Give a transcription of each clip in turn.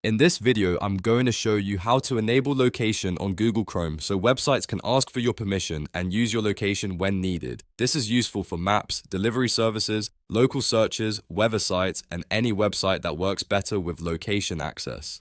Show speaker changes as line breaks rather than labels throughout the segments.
In this video, I'm going to show you how to enable location on Google Chrome so websites can ask for your permission and use your location when needed. This is useful for maps, delivery services, local searches, weather sites, and any website that works better with location access.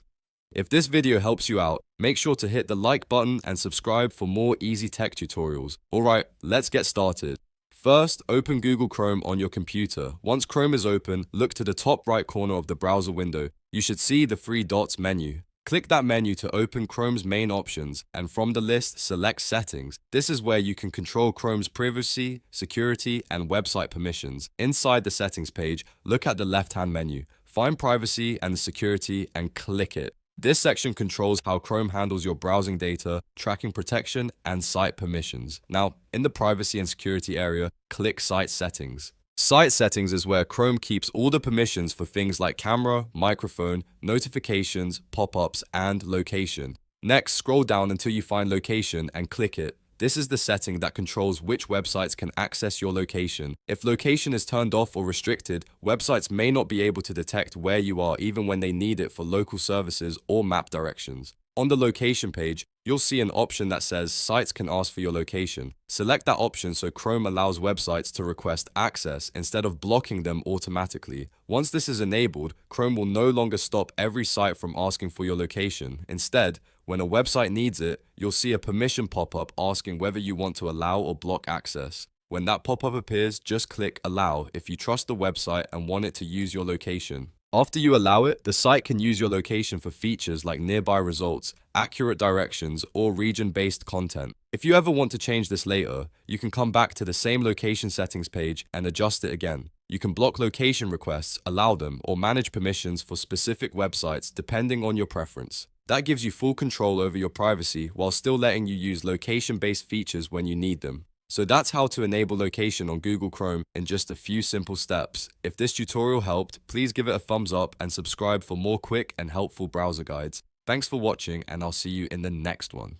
If this video helps you out, make sure to hit the like button and subscribe for more easy tech tutorials. Alright, let's get started. First, open Google Chrome on your computer. Once Chrome is open, look to the top right corner of the browser window. You should see the three dots menu. Click that menu to open Chrome's main options, and from the list, select Settings. This is where you can control Chrome's privacy, security, and website permissions. Inside the Settings page, look at the left-hand menu. Find Privacy and Security and click it. This section controls how Chrome handles your browsing data, tracking protection, and site permissions. Now, in the Privacy and Security area, click Site Settings. Site Settings is where Chrome keeps all the permissions for things like camera, microphone, notifications, pop-ups, and location. Next, scroll down until you find Location and click it. This is the setting that controls which websites can access your location. If location is turned off or restricted, websites may not be able to detect where you are even when they need it for local services or map directions. On the location page, you'll see an option that says sites can ask for your location. Select that option so Chrome allows websites to request access instead of blocking them automatically. Once this is enabled, Chrome will no longer stop every site from asking for your location. Instead, when a website needs it, you'll see a permission pop-up asking whether you want to allow or block access. When that pop-up appears, just click Allow if you trust the website and want it to use your location. After you allow it, the site can use your location for features like nearby results, accurate directions, or region-based content. If you ever want to change this later, you can come back to the same location settings page and adjust it again. You can block location requests, allow them, or manage permissions for specific websites depending on your preference. That gives you full control over your privacy while still letting you use location-based features when you need them. So that's how to enable location on Google Chrome in just a few simple steps. If this tutorial helped, please give it a thumbs up and subscribe for more quick and helpful browser guides. Thanks for watching, and I'll see you in the next one.